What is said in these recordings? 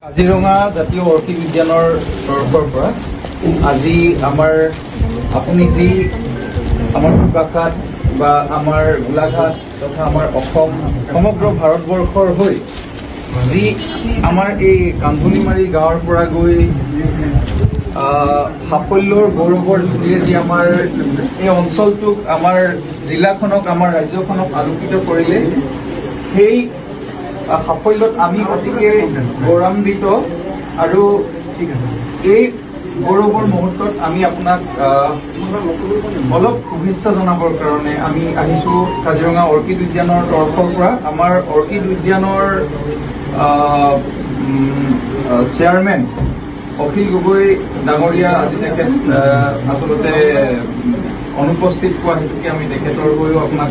কাজিৰঙা জাতীয় অৰ্কিড উদ্যানৰ তৰফৰ পৰা আজি আমাৰ আপুনি যি আমাৰ বোকাখাট বা আমাৰ গোলাঘাট তথা আমাৰ অসম সমগ্ৰ ভাৰতবৰ্ষৰ হৈ যি আমাৰ এই কান্ধুলিমাৰী গাঁৱৰ পৰা গৈ সাফল্যৰ গৌৰৱৰ যোগেৰে যি আমাৰ এই অঞ্চলটোক আমাৰ জিলাখনক আমাৰ ৰাজ্যখনক আলোকিত কৰিলে সেই সাফল্যত আমি অতিকে গৌৰৱান্বিত আৰু এই গৌৰৱৰ মুহূৰ্তত আমি আপোনাক অলপ শুভেচ্ছা জনাবৰ কাৰণে আমি আহিছো কাজিৰঙা অৰ্কিড উদ্যানৰ তৰফৰ পৰা আমাৰ অৰ্কিড উদ্যানৰ চেয়াৰমেন অখিল গগৈ ডাঙৰীয়া আজি তেখেত আচলতে অনুপস্থিত হোৱা হেতুকে আমি তেখেতৰ হৈও আপোনাক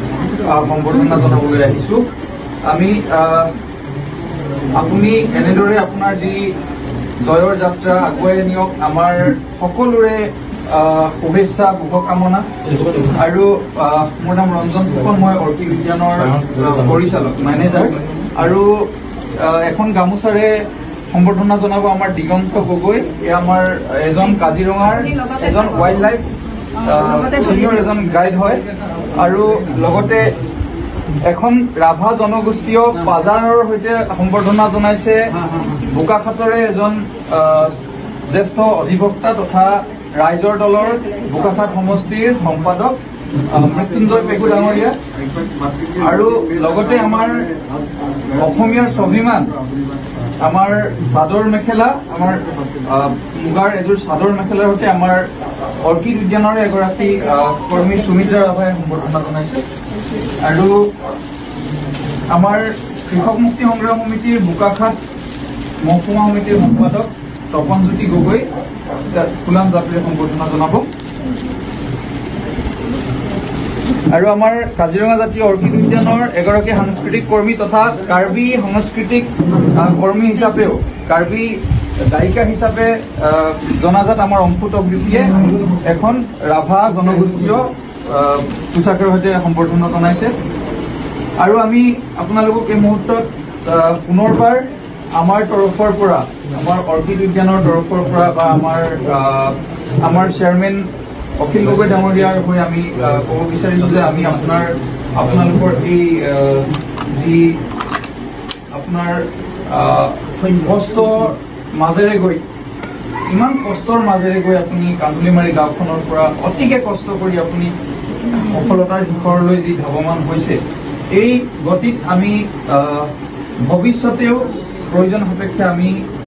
সম্বৰ্ধনা জনাবলৈ আহিছো আমি আপুনি এনেদৰে আপোনাৰ যি জয়ৰ যাত্ৰা আগুৱাই নিয়ক আমাৰ সকলোৰে শুভেচ্ছা শুভকামনা আৰু মোৰ নাম ৰঞ্জন ফুকন মই অৰ্কিড উদ্যানৰ পৰিচালক মেনেজাৰ আৰু এখন গামোচাৰে সম্বৰ্ধনা জনাব আমাৰ দিগন্ত গগৈ এয়া আমাৰ এজন কাজিৰঙাৰ এজন ৱাইল্ড লাইফ চিনিয়ৰ এজন গাইড হয় আৰু লগতে এখন ৰাভা জনগোষ্ঠীয় বাজাৰৰ সৈতে সম্বৰ্ধনা জনাইছে বোকাখাটৰে এজন জ্যেষ্ঠ অধিবক্তা তথা ৰাইজৰ দলৰ বোকাখাট সমষ্টিৰ সম্পাদক মৃত্যুঞ্জয় পেগু ডাঙৰীয়া আৰু লগতে আমাৰ অসমীয়াৰ স্বাভিমান আমাৰ চাদৰ মেখেলা আমাৰ মুগাৰ এযোৰ চাদৰ মেখেলাৰ সৈতে আমাৰ অৰ্কিড উদ্যানৰে এগৰাকী কৰ্মী সুমিত্ৰা ৰাভাই সম্বৰ্ধনা জনাইছে আৰু আমাৰ কৃষক মুক্তি সংগ্ৰাম সমিতিৰ বোকাখাট মহকুমা সমিতিৰ সম্পাদক তপনজ্যোতি গগৈ ফুলাম জাপিৰে সম্বৰ্ধনা জনাব আৰু আমাৰ কাজিৰঙা জাতীয় অৰ্কিড উদ্যানৰ এগৰাকী সাংস্কৃতিক কৰ্মী তথা কাৰ্বি সাংস্কৃতিক কৰ্মী হিচাপেও কাৰ্বি গায়িকা হিচাপে জনাজাত আমাৰ অম্ফুত অবৃত্তিয়ে এখন ৰাভা জনগোষ্ঠীয় পোচাকৰ সৈতে সম্বৰ্ধনা জনাইছে আৰু আমি আপোনালোকক এই মুহূৰ্তত পুনৰবাৰ আমাৰ তৰফৰ পৰা আমাৰ অৰ্কিড উদ্যানৰ তৰফৰ পৰা বা আমাৰ চেয়াৰমেন অখিল গগৈ ডাঙৰীয়াৰ হৈ আমি ক'ব বিচাৰিছো যে আমি আপোনালোকৰ এই যি আপোনাৰ কষ্টৰ মাজেৰে গৈ ইমান কষ্টৰ মাজেৰে গৈ আপুনি কান্ধুলিমাৰী গাঁওখনৰ পৰা অতিকে কষ্ট কৰি আপুনি সফলতাৰ শিখৰলৈ যি ধাৱমান হৈছে এই গতিত আমি ভৱিষ্যতেও প্ৰয়োজন সাপেক্ষে আমি